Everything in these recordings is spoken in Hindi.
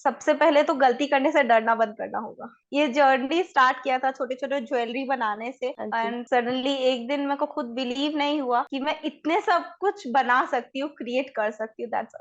सबसे पहले तो गलती करने से डरना बंद करना होगा। ये जर्नी स्टार्ट किया था छोटे छोटे ज्वेलरी बनाने से, हाँ जी। एंड सडनली एक दिन मेरे को खुद बिलीव नहीं हुआ कि मैं इतने सब कुछ बना सकती हूँ, क्रिएट कर सकती हूँ। That's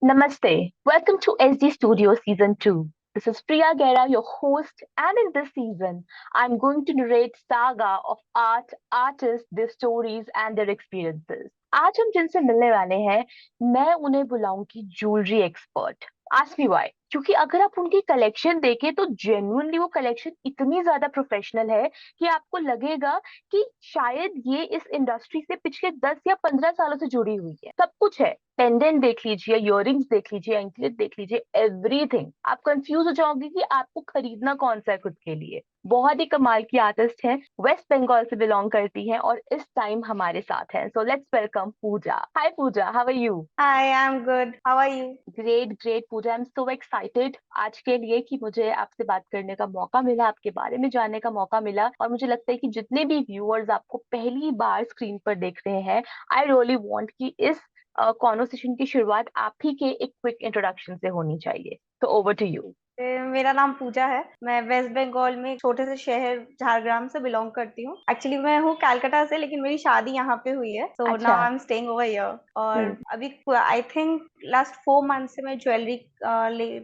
Namaste. Welcome to SD Studio Season 2. This is Priya Gera, your host, and in this season, I'm going to narrate saga of art, artists, their stories, and their experiences. आज हम जिनसे मिलने वाले हैं, मैं उन्हें बुलाऊंगी jewellery expert. Ask me why? क्योंकि अगर आप उनकी कलेक्शन देखें तो जेन्युइनली वो कलेक्शन इतनी ज्यादा प्रोफेशनल है कि आपको लगेगा कि शायद ये इस इंडस्ट्री से पिछले 10 या 15 सालों से जुड़ी हुई है। सब कुछ है, पेंडेंट देख लीजिए, इयररिंग्स देख लीजिए, एंकलेट देख लीजिए, एवरीथिंग। आप कंफ्यूज हो जाओगे कि आपको खरीदना कौन सा है खुद के लिए। बहुत ही कमाल की आर्टिस्ट हैं, वेस्ट बंगाल से बिलोंग करती हैं और इस टाइम हमारे साथ हैं। So let's welcome Pooja. Hi Pooja, how are you? I am good, how are you? Great great Pooja, I am so excited आज के लिए कि मुझे आपसे बात करने का मौका मिला, आपके बारे में जानने का मौका मिला। और मुझे लगता है कि जितने भी व्यूअर्स आपको पहली बार स्क्रीन पर देख रहे हैं, आई रियली वांट कि इस कॉन्वर्सेशन की शुरुआत आप ही के एक क्विक इंट्रोडक्शन से होनी चाहिए। तो ओवर टू यू। मेरा नाम पूजा है। मैं वेस्ट बंगाल में एक छोटे से शहर झारग्राम से बिलोंग करती हूँ। एक्चुअली मैं हूँ कलकत्ता से, लेकिन मेरी शादी यहाँ पे हुई है, सो नाउ अच्छा। I am staying over here. और हम्म। अभी आई थिंक लास्ट 4 मंथ से मैं ज्वेलरी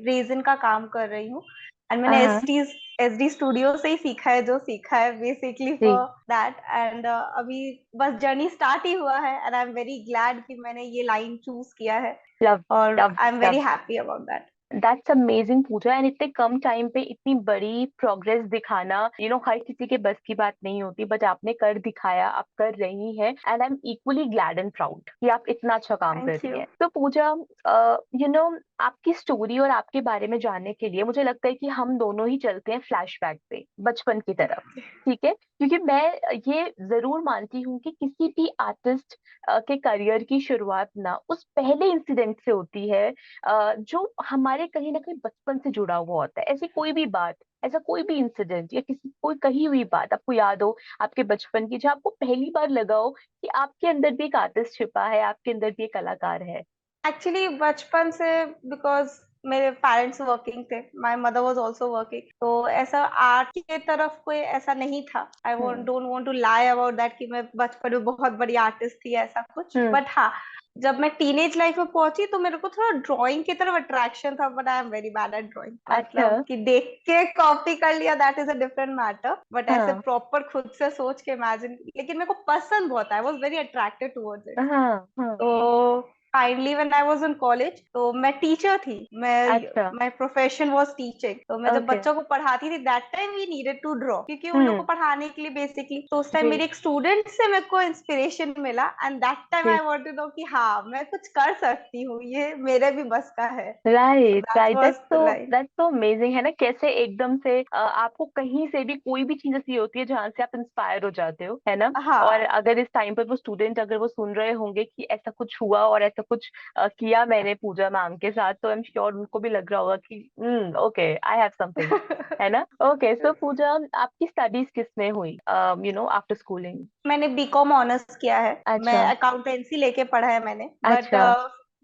रेजन का काम कर रही हूँ। एंड मैंने हाँ। एस डी स्टूडियो से ही सीखा है, जो सीखा है बेसिकली जी। For that. एंड अभी बस जर्नी स्टार्ट ही हुआ है, and I am very glad कि मैंने ये लाइन चूज किया है, लव। और love. I am very love. Happy about that. That's amazing Pooja. And इतने कम टाइम पे इतनी बड़ी प्रोग्रेस दिखाना, हर किसी के बस की बात नहीं होती, बट आपने कर दिखाया, आप कर रही हैं, and I am equally glad and proud कि आप इतना अच्छा काम कर थैंक रही यू। हैं। तो पूजा, आपकी स्टोरी और आपके बारे में जानने के लिए मुझे लगता है कि हम दोनों ही चलते हैं फ्लैशबैक पे, बचपन की तरफ। ठीक है, क्योंकि मैं ये जरूर मानती हूँ कि किसी भी आर्टिस्ट के करियर की शुरुआत ना उस पहले इंसिडेंट से होती है, जो हमारे कहीं ना कहीं बचपन से जुड़ा हुआ होता है। ऐसी कोई भी बात, ऐसा कोई भी इंसिडेंट या किसी कोई कही हुई बात आपको याद हो आपके बचपन की, जहाँ आपको पहली बार लगा हो कि आपके अंदर भी एक आर्टिस्ट छिपा है, आपके अंदर भी एक कलाकार है। एक्चुअली बचपन से, बिकॉज मेरे पेरेंट्स वर्किंग थे, my mother was also working, तो ऐसा आर्ट की तरफ कोई ऐसा नहीं था। I won't hmm. Don't want to lie about that कि मैं बचपन में बहुत बड़ी आर्टिस्ट थी, ऐसा कुछ। हम्म। बट हाँ, जब मैं टीनेज लाइफ में पहुंची तो मेरे को थोड़ा ड्राइंग की तरफ अट्रैक्शन था, but I am very bad at drawing. अच्छा। मतलब कि देख के कॉपी कर लिया, that is a different matter, but ऐसे हाँ। प्रॉपर खुद से सोच के इमेजिन, लेकिन मेरे को पसंद बहुत है, I was very attracted towards it. हाँ। हाँ। तो finally when I was in college, तो मैं टीचर थी। मैं अच्छा। माय प्रोफेशन वाज टीचिंग, तो मैं जब ओके। बच्चों को पढ़ाती थी, that time we needed to draw, क्योंकि उन लोग को हम्म। पढ़ाने के लिए बेसिकली, तो उस टाइम जी। मेरे एक स्टूडेंट से मेरे को इंस्पिरेशन मिला, एंड दैट टाइम जी। आई वांटेड टू नो कि हाँ, मैं कुछ कर सकती हूँ, ये मेरे भी बस का है। So right that right, was the line. That's तो अमेजिंग है ना, कैसे एकदम से आपको कहीं से भी कोई भी चीज ऐसी होती है जहां से आप इंस्पायर हो जाते हो, है ना। और हाँ। अगर इस टाइम पर वो स्टूडेंट अगर वो सुन रहे होंगे कि ऐसा कुछ हुआ और ऐसा कुछ किया मैंने पूजा मैम के साथ, तो आई एम श्योर उनको भी लग रहा होगा कि ओके, आई हैव समथिंग, है ना। ओके, सो पूजा, आपकी स्टडीज किस में हुई, आफ्टर स्कूलिंग? मैंने बीकॉम ऑनर्स किया है। मैं अच्छा। अकाउंटेंसी लेके पढ़ा है मैंने, बट अच्छा।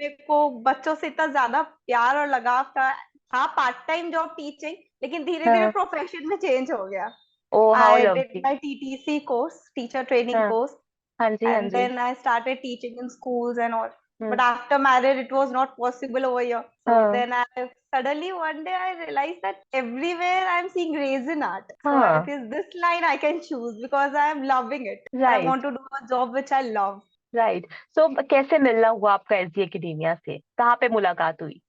मेरे को बच्चों से इतना ज्यादा प्यार और लगाव था। हाँ, पार्ट टाइम जॉब टीचिंग, लेकिन धीरे धीरे हाँ। प्रोफेशन में चेंज हो गया। Oh how I did lovely. My TTC course, teacher training हाँ। कोर्स, हाँ जी, हाँ and जी। then I started teaching in schools and all. But hmm. after marriage, it was not possible over here. So हाँ। then I suddenly one day I realized that everywhere I'm seeing raisin art. So it हाँ। is this line I can choose because I am loving it. I right. want to do a job which I love. Right. So कैसे मिलना हुआ आपका एसडी एकेडेमिया से, कहाँ पे मुलाकात हुई?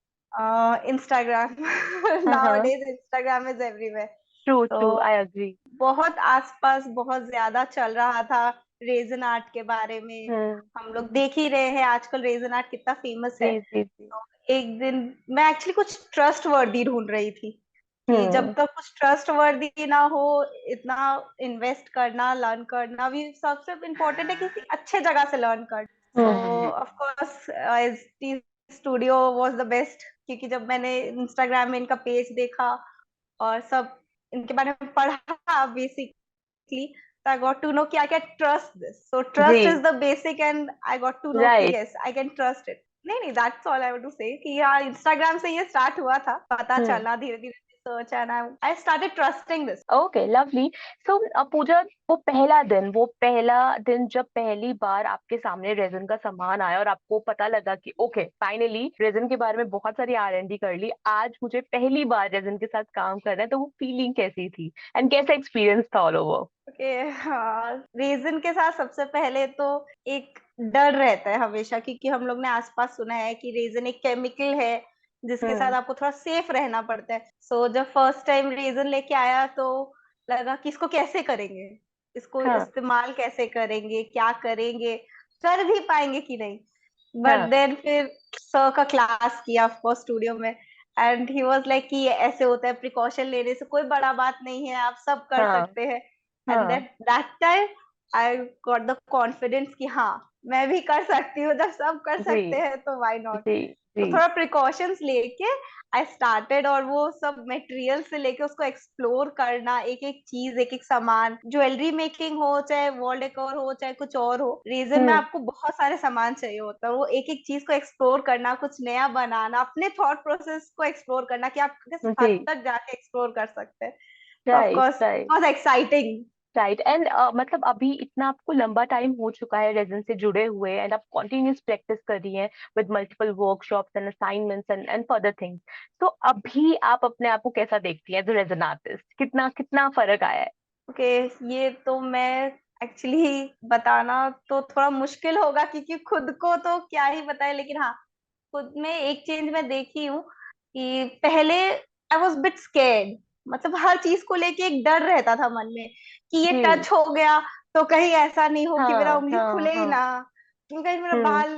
Instagram. हाँ हाँ। Nowadays, Instagram is everywhere. True तो ट्रू, आई एग्री। बहुत आसपास बहुत ज्यादा चल रहा था रेजन आर्ट के बारे में। हम्म। हम लोग देख ही रहे हैं आजकल रेजन आर्ट कितना फेमस है। जी जी जी। तो एक दिन मैं एक्चुअली कुछ ट्रस्ट वर्दी ढूंढ रही थी, कि जब हम्म। तक कुछ ट्रस्ट वर्दी ना हो, इतना इन्वेस्ट करना, लर्न करना भी सबसे इम्पोर्टेंट है, किसी अच्छे जगह से लर्न करना। So hmm. Of course S T studio was the best, क्योंकि जब मैंने इंस्टाग्राम में इनका पेज देखा और सब इनके बारे में पढ़ा basically, I got to know कि I can trust this. So trust is जी, the basic, and I got to know कि right. yes, I can trust it. नहीं, that's all I want to say कि हाँ, Instagram से ये start हुआ था, पता हम्म। चला धीरे धीरे research, and I started trusting this. Okay, lovely. So Pooja, वो पहला दिन जब पहली बार आपके सामने रेजन का सामान आया और आपको पता लगा कि ओके, फाइनली रेजन के बारे में बहुत सारी R&D कर ली, आज मुझे पहली बार रेजन के साथ काम करना है, तो वो फीलिंग कैसी थी एंड कैसा एक्सपीरियंस था ऑल ओवर? ओके, हाँ, रीजन के साथ सबसे पहले तो एक डर रहता है हमेशा, क्योंकि हम लोग ने आसपास सुना है कि रेजन एक केमिकल है जिसके साथ हम्म। आपको थोड़ा सेफ रहना पड़ता है। सो जब फर्स्ट टाइम रेजन लेके आया तो लगा कि इसको कैसे करेंगे, इसको हाँ। इस्तेमाल कैसे करेंगे, क्या करेंगे, कर भी पाएंगे कि नहीं। बट हाँ। देन फिर सर का क्लास किया ऑफ कोर्स स्टूडियो में, एंड ही वाज लाइक कि ये ऐसे होता है, प्रिकॉशन लेने से कोई बड़ा बात नहीं है, आप सब कर हाँ। सकते हैं। एंड हाँ। That time I got the confidence कि हाँ, मैं भी कर सकती हूँ, जब सब कर जी। सकते हैं तो व्हाई नॉट। जी। तो जी। थोड़ा प्रिकॉशंस लेके आई स्टार्टेड, और वो सब मटेरियल से लेके उसको एक्सप्लोर करना, एक एक चीज, एक एक सामान, ज्वेलरी मेकिंग हो, चाहे वॉल डेकोर हो, चाहे कुछ और हो, रीजन में हम्म। आपको बहुत सारे सामान चाहिए होता है। वो एक एक चीज को एक्सप्लोर करना, कुछ नया बनाना, अपने थॉट प्रोसेस को एक्सप्लोर करना कि आप किस हद जी। तक जाके एक्सप्लोर कर सकते हैं। तो ऑफ राइट, कोर्स राइट। बहुत एक्साइटिंग। राइट। एंड मतलब अभी इतना आपको लंबा टाइम हो चुका है रेजन से जुड़े हुए, एंड आप कॉन्टिन्यूस प्रैक्टिस कर रही हैं with multiple workshops and assignments and further things. तो अभी आप अपने आप को कैसा देखती हैं एज अ रेजन आर्टिस्ट? कितना कितना फर्क आया है? ओके, ये तो मैं एक्चुअली बताना तो थोड़ा मुश्किल होगा, क्योंकि खुद को तो क्या ही बताए, लेकिन हाँ, खुद में एक चेंज मैं देखी हूँ कि पहले आई वॉज बिट स्केर्ड, मतलब हर चीज को लेके एक डर रहता था मन में कि ये जी। टच हो गया तो कहीं ऐसा नहीं हो कि मेरा हाँ। उंगली हाँ। खुले ही हाँ। ना, कि कहीं मेरा हम्म। बाल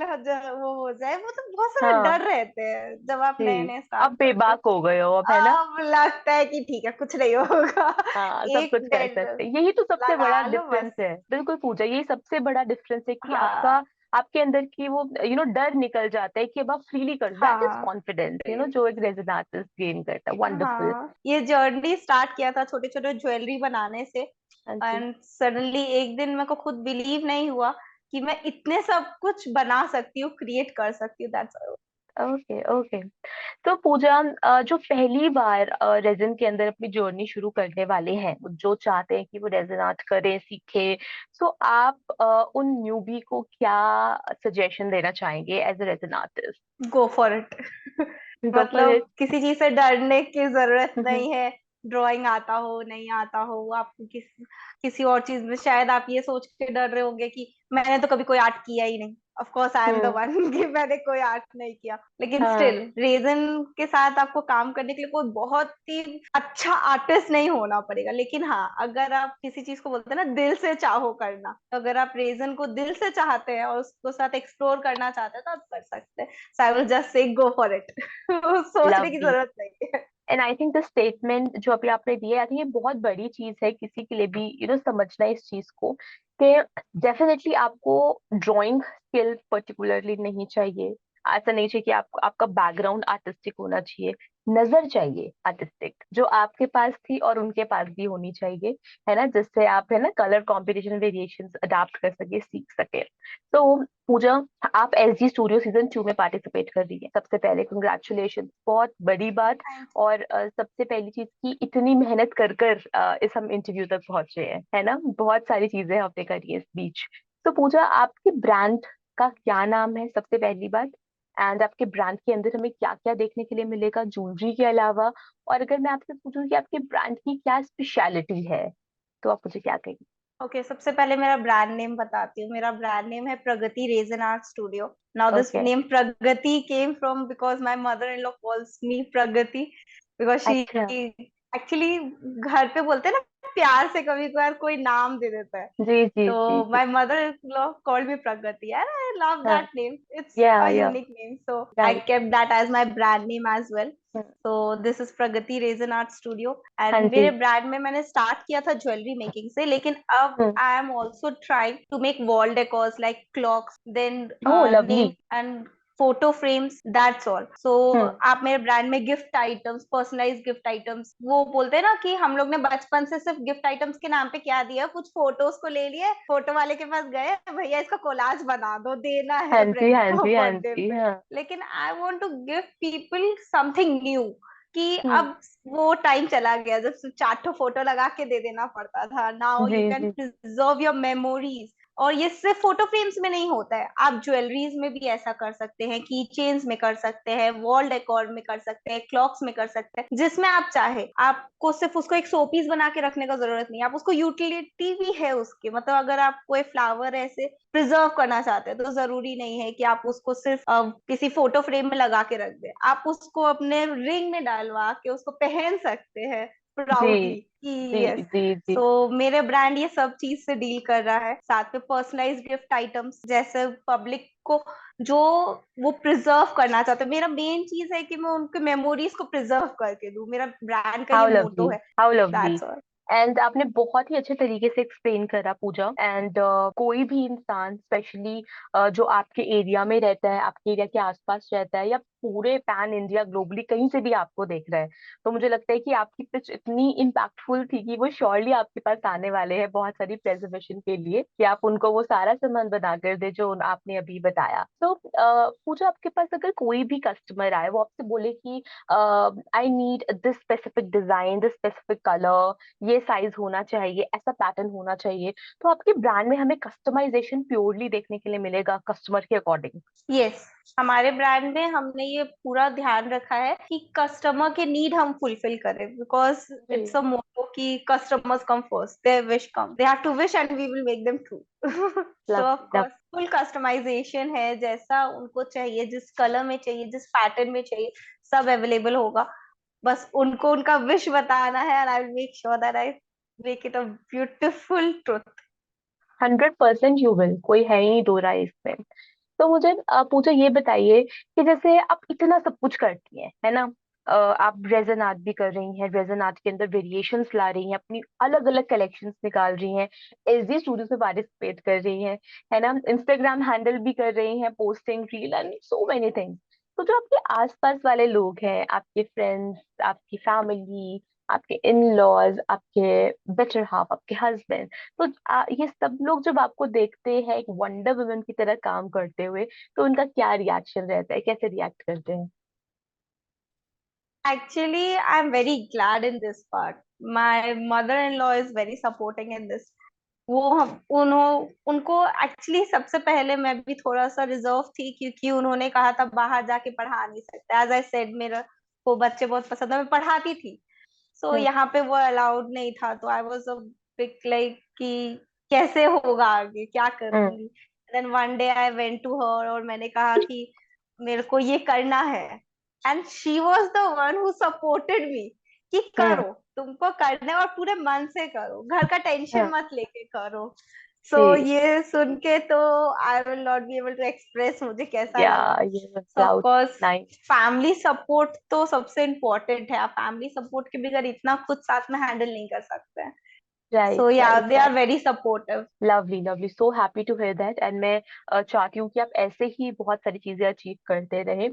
वो हो जाए। वो तो बहुत सारे हाँ। डर रहते हैं जब आप नए जी। नए स्टार्ट अब करते हो। बेबाक हो गए हो अब, है ना? अब लगता है कि ठीक है, कुछ नहीं होगा। हाँ, सब एक कुछ कर डेढ़ सकते हैं, यही तो सबसे बड़ा लगा लो डिफरेंस बस। है। बिल्कुल पूजा, यही सबसे बड़ा डिफरेंस है कि आपका, हाँ, आपके अंदर की वो डर निकल जाता है कि अब आप फ्रीली कर, दैट इज हाँ, कॉन्फिडेंस, जो एक रेजिडेंट आर्टिस्ट गेन करता है। वंडरफुल। हाँ, ये जर्नी स्टार्ट किया था छोटे छोटे ज्वेलरी बनाने से, हाँ जी। एंड सडनली एक दिन मेरे को खुद बिलीव नहीं हुआ कि मैं इतने सब कुछ बना सकती हूँ, क्रिएट कर सकती हूँ। That's okay, okay. तो पूजा, जो पहली बार रेजिन के अंदर अपनी जर्नी शुरू करने वाले हैं, जो चाहते हैं कि वो रेजिन आर्ट करें, सीखे, सो आप उन न्यूबी को क्या सजेशन देना चाहेंगे as a resin artist? Go for it. Go for मतलब इट। किसी चीज से डरने की जरूरत नहीं है। ड्राइंग आता हो नहीं आता हो, आपको किसी और चीज में शायद आप ये सोच के डर रहे होंगे कि मैंने तो कभी कोई आर्ट किया ही नहीं। Of course I am the hmm. One कि मैंने कोई आर्ट नहीं किया, लेकिन हाँ। स्टिल रेजन के साथ आपको काम करने के लिए कोई बहुत ही अच्छा आर्टिस्ट नहीं होना पड़ेगा। लेकिन हाँ, अगर आप किसी चीज को बोलते हैं ना दिल से चाहो करना, तो अगर आप रेजन को दिल से चाहते हैं और उसको साथ एक्सप्लोर करना चाहते हैं तो आप कर सकते हैं। सो आई will just say go for it. सोचने की लवली। जरूरत नहीं है। And I think the statement जो अभी आपने दिया, आई थिंक ये बहुत बड़ी चीज है किसी के लिए भी, समझना इस चीज को कि डेफिनेटली आपको ड्राइंग स्किल पर्टिकुलरली नहीं चाहिए। ऐसा नहीं चाहिए कि आपका बैकग्राउंड आर्टिस्टिक होना चाहिए। नजर चाहिए आर्टिस्टिक, जो आपके पास थी और उनके पास भी होनी चाहिए, है ना, जिससे आप, है ना, कलर कॉम्बिनेशन वेरिएशंस अडाप्ट कर सके, सीख सके। तो पूजा, आप SG स्टूडियो सीजन 2 में पार्टिसिपेट कर रही है, सबसे पहले कंग्रेचुलेशन, बहुत बड़ी बात। थैंक और सबसे पहली चीज की इतनी मेहनत कर कर इस हम इंटरव्यू तक पहुंचे हैं, है ना, बहुत सारी चीजें हमने करी है इस बीच। तो पूजा, आपके ब्रांड का क्या नाम है, सबसे पहली बात? एंड आपके ब्रांड के अंदर हमें क्या क्या देखने के लिए मिलेगा ज्वेलरी के अलावा? और अगर मैं आपसे पूछूं कि आपके ब्रांड की क्या स्पेशलिटी है, तो आप मुझे क्या कहेंगे? ओके, सबसे पहले मेरा ब्रांड नेम बताती हूँ। मेरा ब्रांड नेम है Pragati resin art studio. Now this okay. Name Pragati came from because my mother in law calls me Pragati, because she अच्छा। एक्चुअली घर पे बोलते हैं ना प्यार से, कभी कभार कोई नाम दे देता है। जी, जी, So ji, ji. my mother-in-law called me Pragati, and I love हाँ। that name. It's या a या unique name, so I right. kept that as my brand name as well. So this is Pragati Resin Art Studio, हाँ and जी। मेरे ब्रांड में मैंने स्टार्ट किया था ज्वेलरी मेकिंग से, लेकिन अब हम्म। I am also trying to make wall decors like clocks, then oh, lovely. name and photo frames, that's all. So hmm. आप मेरे ब्रांड में gift items, personalise gift items, वो बोलते हैं ना कि हम लोग ने बचपन से सिर्फ गिफ्ट आइटम्स के नाम पे क्या दिया, कुछ फोटोज को ले लिए, फोटो वाले के पास गए, भैया इसका कोलाज बना दो, देना हाँ है जी, फ्रेंड हाँ को जी, हाँ बर्थडे जी, पे। हाँ। लेकिन I want to give people something new, कि हम्म। अब वो टाइम चला गया जब सिर्फ 4 फोटो लगा के दे देना पड़ता था। नाउ जी यू कैन जी। Preserve your memories. और ये सिर्फ फोटो फ्रेम्स में नहीं होता है, आप ज्वेलरीज में भी ऐसा कर सकते हैं, की चेन्स में कर सकते हैं, वॉल डेकोर में कर सकते हैं, क्लॉक्स में कर सकते हैं, जिसमें आप चाहे। आपको सिर्फ उसको एक शोपीस बना के रखने का जरूरत नहीं, आप उसको यूटिलिटी भी है उसकी, मतलब अगर आप कोई फ्लावर ऐसे प्रिजर्व करना चाहते हैं तो जरूरी नहीं है कि आप उसको सिर्फ किसी फोटो फ्रेम में लगा के रख दें, आप उसको अपने रिंग में डालवा के उसको पहन सकते हैं जी प्राउडली कि जी यस। जी जी। सो मेरे ब्रांड ये सब चीज से डील कर रहा है, साथ में पर्सनलाइज गिफ्ट आइटम्स, जैसे पब्लिक को जो वो प्रिजर्व करना चाहते हैं। मेरा मेन चीज है कि मैं उनके मेमोरीज को प्रिजर्व करके दूं, मेरा ब्रांड का हाउ ये लवली, मोटो है। How lovely. That's all. And आपने बहुत ही अच्छे तरीके से एक्सप्लेन करा पूजा। एंड कोई भी इंसान स्पेशली जो आपके एरिया में रहता है, आपके एरिया के आसपास रहता है, या पूरे पैन इंडिया ग्लोबली कहीं से भी आपको देख रहा है, तो मुझे लगता है कि आपकी पिच इतनी इम्पैक्टफुल थी कि वो श्योरली आपके पास आने वाले हैं बहुत सारी प्रेजर्वेशन के लिए, कि आप उनको वो सारा सामान बना कर दे जो आपने अभी बताया। तो पूजा, आपके पास अगर कोई भी कस्टमर आए, वो आपसे बोले कि I need this specific design, this specific colour, ये साइज होना चाहिए, ऐसा पैटर्न होना चाहिए, तो आपके ब्रांड में हमें कस्टमाइजेशन प्योरली देखने के लिए मिलेगा कस्टमर के अकॉर्डिंग? यस, हमारे ब्रांड में हमने ये पूरा ध्यान रखा है कि कस्टमर के नीड हम फुलफिल करें, because it's ji. A motto कि customers come first, their wish come, they have to wish and we will make them true. So of lovely love. Course full customisation है, जैसा उनको चाहिए, जिस कलर में चाहिए, जिस पैटर्न में चाहिए, सब अवेलेबल होगा। बस उनको उनका विश बताना है, and I will make sure that I make it a beautiful truth. 100% you will, कोई है ही नहीं दो राय इसमें। तो मुझे पूजा ये बताइए कि जैसे आप इतना सब कुछ करती हैं, है ना, आप रेजन आर्ट भी कर रही हैं, रेजन आर्ट के अंदर वेरिएशंस ला रही हैं, अपनी अलग अलग कलेक्शंस निकाल रही हैं, एसडी स्टूडियोज में पार्टिसिपेट कर रही हैं, है ना, इंस्टाग्राम हैंडल भी कर रही हैं, posting reel and so many things. तो जो आपके आसपास वाले लोग हैं, आपके फ्रेंड्स, आपकी फैमिली, आपके इन लॉज, आपके बेटर हाफ, आपके हस्बैंड, तो ये सब लोग जब आपको देखते हैं एक वंडर वुमन की तरह काम करते हुए, तो उनका क्या रिएक्शन रहता है, कैसे रिएक्ट करते हैं? Actually, I'm very glad in this part. My mother-in-law is very supporting in this. वो हम उनको एक्चुअली सबसे पहले मैं भी थोड़ा सा रिजर्व थी, क्योंकि उन्होंने कहा था बाहर जाके पढ़ा नहीं सकते, एज आई सेड मेरा वो बच्चे बहुत पसंद है, मैं पढ़ाती थी। सो हम्म। यहाँ पे वो अलाउड नहीं था, तो I was a big like कि कैसे होगा आगे, क्या हम्म। करूंगी। Then one day I went to her और मैंने कहा कि मेरे को ये करना है, and she was the one who supported me कि हम्म। करो, तुमको करना है और पूरे मन से करो, घर का टेंशन हाँ मत लेके करो। सो जी। ये सुन के तो I will not be able to express मुझे कैसा या लगा। ये so of cloud course nine. Family support तो सबसे इम्पोर्टेंट है, आप फैमिली सपोर्ट के बगैर इतना खुद साथ में हैंडल नहीं कर सकते हैं। Right so yeah right they are right. Very supportive. Lovely lovely, so happy to hear that. And मैं चाहती हूँ कि आप ऐसे ही बहुत सारी चीजें अचीव करते रहे।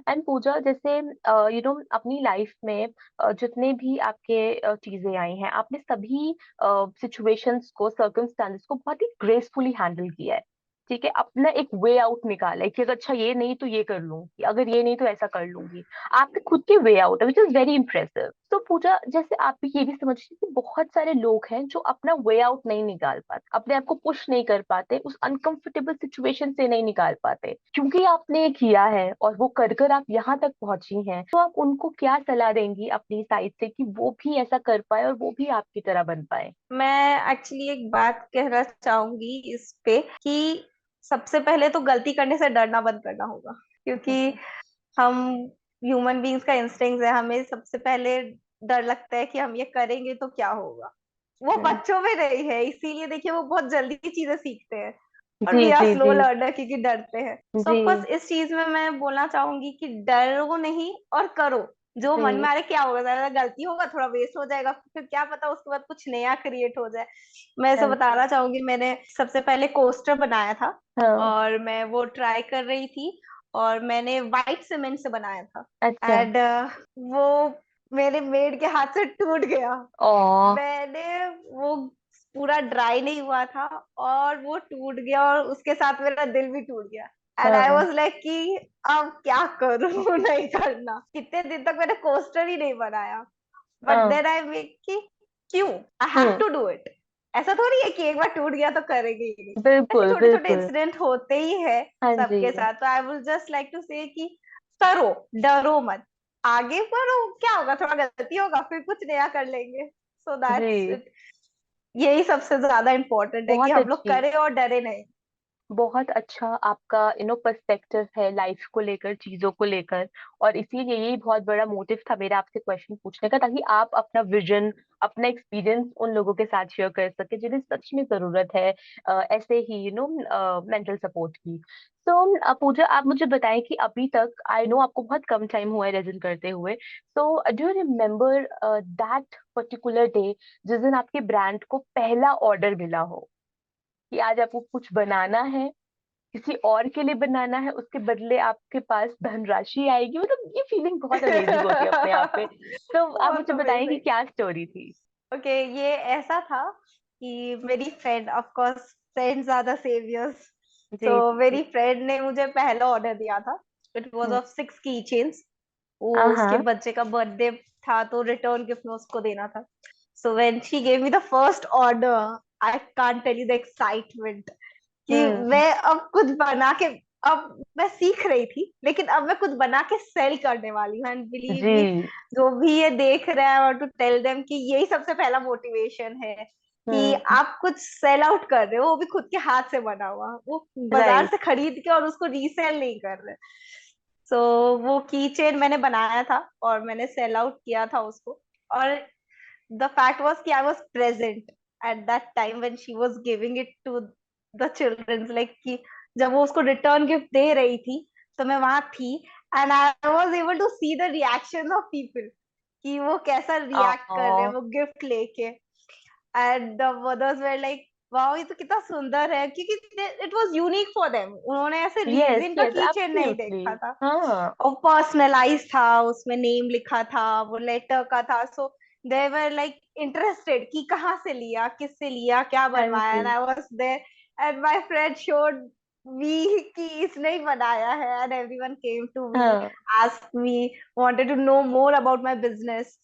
एंड पूजा, जैसे अपनी लाइफ में जितने भी आपके चीजें आई हैं, आपने सभी सिचुएशंस को, सर्कमस्टांसेस को बहुत ही ग्रेसफुली हैंडल किया है। ठीक है, अपना एक वे आउट निकाला है कि अगर अच्छा ये नहीं तो ये कर लूंगी, अगर ये नहीं तो ऐसा कर लूंगी। आपके खुद के वे आउट है, विच इज वेरी इंप्रेसिव। तो पूजा, जैसे आप ये भी समझिए कि बहुत सारे लोग हैं जो अपना वे आउट नहीं निकाल पाते, अपने आप को पुश नहीं कर पाते, उस अनकंफर्टेबल सिचुएशन से नहीं निकाल पाते, क्योंकि आपने ये किया है और वो कर कर आप यहाँ तक पहुंची हैं। तो आप उनको क्या सलाह देंगी अपनी साइड से कि वो भी ऐसा कर पाए और वो भी आपकी तरह बन पाए? मैं एक्चुअली एक बात कहना चाहूंगी इस पे कि सबसे पहले तो गलती करने से डरना बंद करना होगा, क्योंकि हम्म। हम ह्यूमन बीइंग्स का इंस्टिंक्ट है, हमें सबसे पहले डर लगता है कि हम ये करेंगे तो क्या होगा। वो हम्म। बच्चों में नहीं है, इसीलिए देखिए वो बहुत जल्दी चीजें सीखते हैं, और जी वी आर जी स्लो जी लर्नर क्योंकि डरते हैं। सो जी ऑफकोर्स इस चीज में मैं बोलना चाहूंगी कि डरो नहीं और करो, जो मन में जी। आ रहा है, क्या होगा, ज्यादा गलती होगा, थोड़ा वेस्ट हो जाएगा, फिर क्या पता उसके बाद कुछ नया क्रिएट हो जाए। मैं ऐसा हाँ जी। बताना चाहूंगी, मैंने सबसे पहले कोस्टर बनाया था हाँ। और मैं वो ट्राई कर रही थी, और मैंने व्हाइट सीमेंट से बनाया था। अच्छा। एंड वो मेरे मेड के हाथ से टूट गया। ओ। मैंने वो पूरा ड्राई नहीं हुआ था और वो टूट गया, और उसके साथ मेरा दिल भी टूट गया। एंड आई हाँ। वाज लाइक कि अब क्या करूं नहीं करना। कितने दिन तक मैंने कोस्टर ही नहीं बनाया। बट हाँ। देन आई मेक कि क्यों, I have hmm. To do it. ऐसा थोड़ी है कि एक बार टूट गया तो करेंगे ही नहीं। ऐसे बिल्कुल छोटे छोटे बिल्कुल। इंसिडेंट होते ही है हाँ जी। सबके साथ। तो I will just like to say कि करो, डरो मत, आगे बढ़ो, क्या होगा, थोड़ा गलती होगा फिर कुछ नया कर लेंगे। सो दैट्स जी। इट। यही सबसे ज्यादा इम्पोर्टेंट है कि बहुत हम लोग अच्छी। करें और डरे नहीं। बहुत अच्छा आपका पर्सपेक्टिव है लाइफ को लेकर, चीजों को लेकर। और इसीलिए यही बहुत बड़ा मोटिव था मेरा आपसे क्वेश्चन पूछने का, ताकि आप अपना विजन, अपना एक्सपीरियंस उन लोगों के साथ शेयर कर सके जिन्हें सच में जरूरत है ऐसे ही मेंटल सपोर्ट की। तो पूजा, आप मुझे बताएं कि अभी तक, आई नो आपको बहुत कम टाइम हुआ है रेजन करते हुए, तो do you remember that particular day जिस दिन आपके ब्रांड को पहला ऑर्डर मिला हो, कि आज आपको कुछ बनाना है, किसी और के लिए बनाना है, उसके बदले आपके पास धनराशि आएगी। मतलब ये फीलिंग बहुत अमेजिंग होती है अपने आप में। तो आप बहुत मुझे बताएं कि अमेजिंग। क्या स्टोरी थी। ओके, ये ऐसा था कि मेरी friend, of course friends are the saviours. जी सो जी जी। मेरी फ्रेंड ने मुझे पहला ऑर्डर दिया था। It was hmm. ऑफ 6 की चेन्स। वो उसके हाँ। बच्चे का बर्थडे था, तो रिटर्न गिफ्ट में उसको देना था। So when she gave me the first order, I can't tell you the excitement कि हम्म। मैं अब कुछ बना के, अब मैं सीख रही थी लेकिन अब मैं कुछ बना के सेल करने वाली हूँ। एंड बिलीव मी, जी। जो भी ये देख रहा है, और टू टेल देम कि यही सबसे पहला मोटिवेशन है कि हम्म। आप कुछ सेल आउट कर रहे हो, वो भी खुद के हाथ से बना हुआ, वो बाजार राइट। से खरीद के और उसको रीसेल नहीं कर रहे। सो वो की चेन मैंने बनाया था और मैंने सेल आउट किया था उसको। और द फैक्ट वाज कि I was present at that time when she was giving it to the childrens, like कि जब वो उसको रिटर्न गिफ्ट दे रही थी तो मैं वहां थी। And I was able to see the reaction of people कि वो कैसा रिएक्ट कर रहे हैं ओ। वो गिफ्ट लेके। And the mothers were like, wow ये तो कितना सुंदर है, क्योंकि it was unique for them. उन्होंने ऐसे यस रीजिन का यस, कीचेन नहीं एब्सोल्युटली। देखा था। हाँ। और पर्सनलाइज था, उसमें नेम लिखा था, वो लेटर का था। सो दे वर लाइक इंटरेस्टेड कि कहाँ से लिया, किससे लिया, क्या हाँ बनवाया। जी। And I was there and my friend showed me कि इसने ही बनाया है। And everyone came to me, हाँ। Ask me, wanted to know more about my business.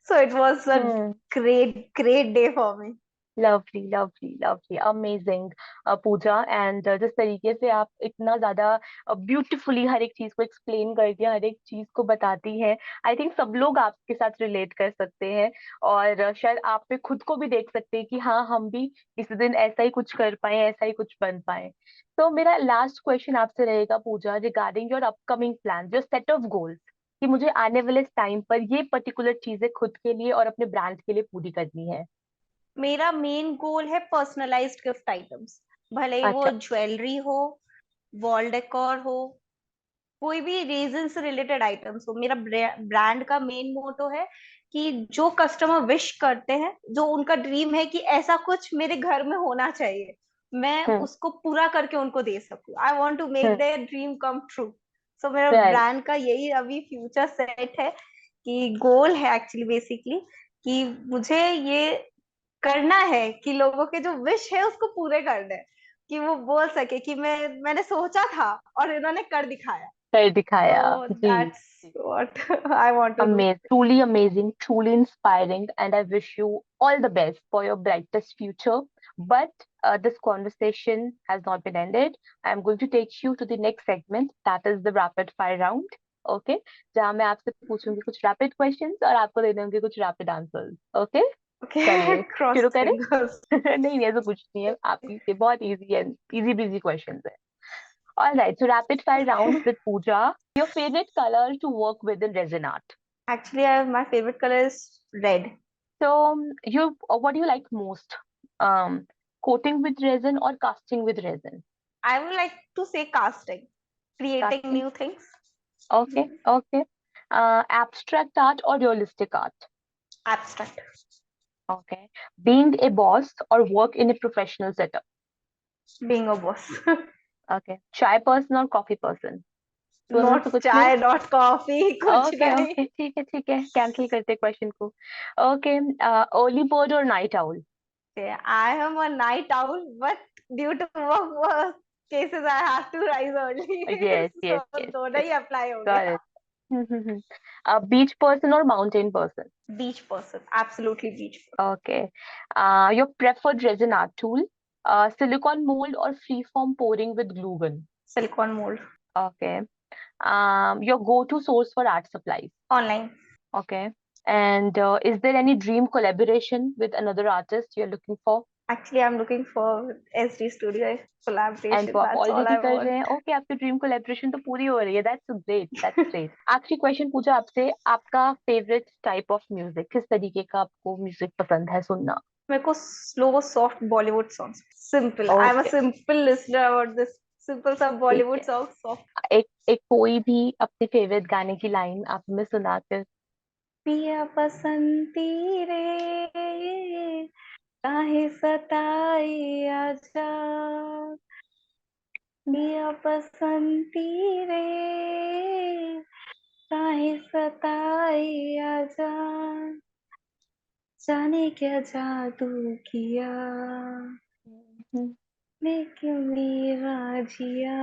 So it was a hmm. Great day for me. Lovely lovely lovely, amazing Pooja. And जिस तरीके से आप इतना ज्यादा ब्यूटीफुली हर एक चीज को एक्सप्लेन करके हर एक चीज को बताती हैं, आई थिंक सब लोग आपके साथ रिलेट कर सकते हैं। और शायद आप पे खुद को भी देख सकते हैं कि हाँ, हम भी किसी दिन ऐसा ही कुछ कर पाए, ऐसा ही कुछ बन पाए। तो मेरा लास्ट क्वेश्चन आपसे रहेगा Pooja, regarding your upcoming plan, your set of goals, कि मुझे आने वाले टाइम पर ये पर्टिकुलर चीजें खुद के लिए और अपने ब्रांड के लिए पूरी करनी है। मेरा मेन गोल है पर्सनलाइज्ड गिफ्ट आइटम्स। भले ही वो अच्छा। ज्वेलरी हो, वॉल डेकोर हो, कोई भी रीजन से रिलेटेड आइटम्स हो। मेरा ब्रांड का मेन मोटो है कि जो कस्टमर विश करते हैं, जो उनका ड्रीम है कि ऐसा कुछ मेरे घर में होना चाहिए, मैं हम्म। उसको पूरा करके उनको दे सकूं। I want to make hmm. Their dream come true. So मेरा राइट। ब्रांड का यही अभी फ्यूचर सेट है, कि गोल है एक्चुअली बेसिकली कि मुझे ये करना है कि लोगों के जो विश है उसको पूरे करना है, कि वो बोल सके कि मैंने सोचा था और इन्होंने कर दिखाया। कर दिखाया। So ji. that's what I want to do. Amazing, truly amazing, truly inspiring, and I wish you all the best for your brightest future. But this conversation has not been ended. I'm going to take you to the next segment, that is the rapid fire round. Okay, जहाँ मैं आपसे पूछूंगी कुछ रैपिड क्वेश्चंस और आपको दे दूंगी कुछ रैपिड आंसर्स। ओके, Okay, चलिए cross शुरू करें। fingers. नहीं नहीं, ऐसा कुछ नहीं है, आप ये बहुत easy and easy busy questions है। All right, so rapid fire round with Pooja. Your favorite color to work with in resin art? Actually, my favorite color is red. So, you what do you like most? Coating with resin or casting with resin? I would like to say casting, creating Casting. new things. Okay, okay. Abstract art or realistic art? Abstract. Okay. Being a boss or work in a professional setup? Being a boss. Okay. Chai person or coffee person? दोनों में नॉट से कुछ नहीं? चाय, नॉट कॉफी, कुछ ओके नहीं। ओके, ठीक है, कैंसिल करते क्वेश्चन को। ओके, अर्ली बर्ड और night owl? I am a night owl, but due to work cases, I have to rise early. Yes So yes yes दोनों यस, ही अप्लाई हो गॉट गया। इट। बीच पर्सन और mountain person? Beach person, absolutely beach. Okay, your preferred resin art tool, silicone mould और free form pouring with glue gun? Silicone mould. Okay, your go to source for art supplies? Online. Okay. And is there any dream collaboration with another artist you're looking for? Actually, I'm looking for SD Studio And collaboration. वो आप That's all ऑलरेडी I कर रहे want. हैं। ओके, आपकी ड्रीम कोलेब्रेशन तो पूरी हो रही है। That's great, that's great. आखिरी क्वेश्चन पूछा आपसे, आपका फेवरेट टाइप ऑफ म्यूजिक, किस तरीके का आपको म्यूजिक पसंद है सुनना? मेरे को slow soft Bollywood songs, simple, I am a okay, simple listener about this, simple सा ठीक बॉलीवुड है। Song soft. एक एक कोई भी अपने फेवरेट गाने की लाइन आप हमें सुनाते? पिया बसंती रे, काहे सताई आजा, पिया बसंती रे, काहे सताई आजा, जाने क्या जादू किया, ने क्यों मेरा जिया।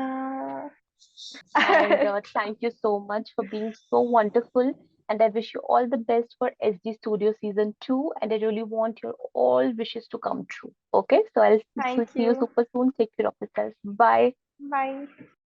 And thank you so much for being so wonderful. And I wish you all the best for SD Studio Season 2. And I really want your all wishes to come true. Okay, so I'll thank see you you. super soon. Take care of yourself. Bye. Bye.